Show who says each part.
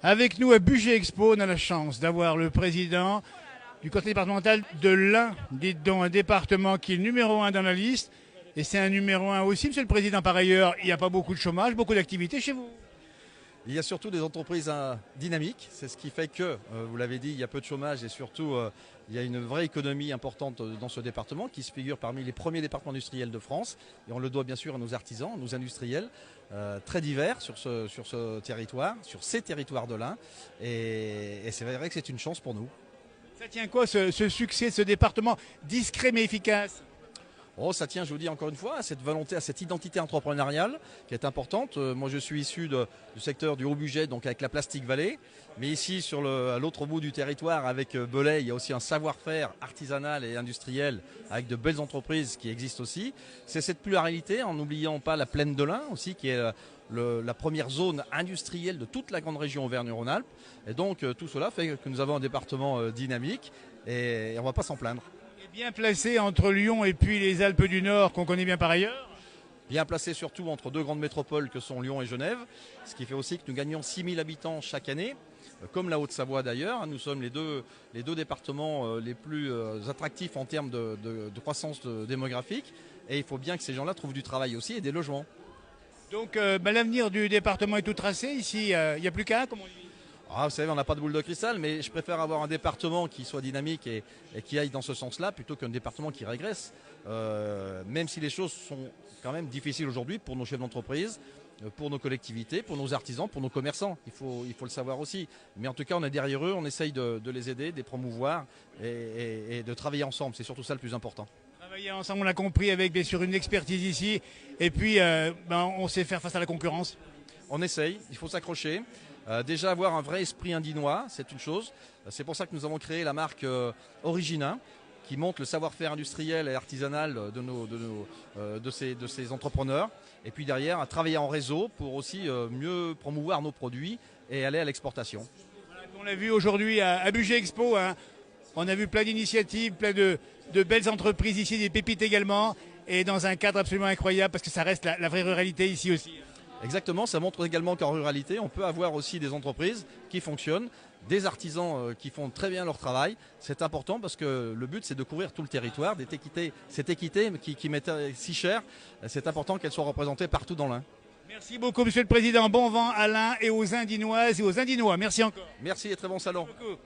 Speaker 1: Avec nous à Bugey Expo, on a la chance d'avoir le président du conseil départemental de l'Ain. Dites donc, un département qui est le numéro 1 dans la liste. Et c'est un numéro 1 aussi, monsieur le président. Par ailleurs, il n'y a pas beaucoup de chômage, beaucoup d'activités chez vous.
Speaker 2: Il y a surtout des entreprises dynamiques, c'est ce qui fait que, vous l'avez dit, il y a peu de chômage et surtout il y a une vraie économie importante dans ce département qui se figure parmi les premiers départements industriels de France. Et on le doit bien sûr à nos artisans, nos industriels, très divers sur ce territoire, sur ces territoires de l'Ain. Et c'est vrai que c'est une chance pour nous.
Speaker 1: Ça tient quoi ce succès de ce département discret mais efficace?
Speaker 2: Oh, ça tient, je vous dis encore une fois, à cette volonté, à cette identité entrepreneuriale qui est importante. Moi, je suis issu du secteur du Haut-Bugey, donc avec la Plastic Valley. Mais ici, à l'autre bout du territoire, avec Belay, il y a aussi un savoir-faire artisanal et industriel avec de belles entreprises qui existent aussi. C'est cette pluralité, en n'oubliant pas la plaine de l'Ain aussi, qui est la première zone industrielle de toute la grande région Auvergne-Rhône-Alpes. Et donc, tout cela fait que nous avons un département dynamique et on ne va pas s'en plaindre.
Speaker 1: Bien placé entre Lyon et puis les Alpes du Nord, qu'on connaît bien par ailleurs.
Speaker 2: Bien placé surtout entre deux grandes métropoles que sont Lyon et Genève, ce qui fait aussi que nous gagnons 6000 habitants chaque année, comme la Haute-Savoie d'ailleurs. Nous sommes les deux départements les plus attractifs en termes de croissance démographique. Et il faut bien que ces gens-là trouvent du travail aussi et des logements.
Speaker 1: Donc l'avenir du département est tout tracé ici, il n'y a plus qu'un, comme on dit.
Speaker 2: Ah, vous savez, on n'a pas de boule de cristal, mais je préfère avoir un département qui soit dynamique et qui aille dans ce sens-là plutôt qu'un département qui régresse. Même si les choses sont quand même difficiles aujourd'hui pour nos chefs d'entreprise, pour nos collectivités, pour nos artisans, pour nos commerçants. Il faut le savoir aussi. Mais en tout cas, on est derrière eux, on essaye de les aider, de les promouvoir et de travailler ensemble. C'est surtout ça le plus important.
Speaker 1: Travailler ensemble, on l'a compris, avec bien sûr une expertise ici. Et puis, on sait faire face à la concurrence.
Speaker 2: On essaye, il faut s'accrocher. Déjà avoir un vrai esprit indinois, c'est une chose. C'est pour ça que nous avons créé la marque Origina, qui montre le savoir-faire industriel et artisanal de ces entrepreneurs. Et puis derrière, à travailler en réseau pour aussi mieux promouvoir nos produits et aller à l'exportation.
Speaker 1: Voilà, on l'a vu aujourd'hui à Bugey Expo, hein. On a vu plein d'initiatives, plein de belles entreprises ici, des pépites également, et dans un cadre absolument incroyable parce que ça reste la vraie ruralité ici aussi.
Speaker 2: Exactement, ça montre également qu'en ruralité, on peut avoir aussi des entreprises qui fonctionnent, des artisans qui font très bien leur travail. C'est important parce que le but, c'est de couvrir tout le territoire. Cette équité qui m'est si chère, c'est important qu'elle soit représentée partout dans l'Ain.
Speaker 1: Merci beaucoup, monsieur le président. Bon vent à l'Ain et aux Indinoises et aux Indinois. Merci encore.
Speaker 2: Merci et très bon salon.
Speaker 1: Merci beaucoup.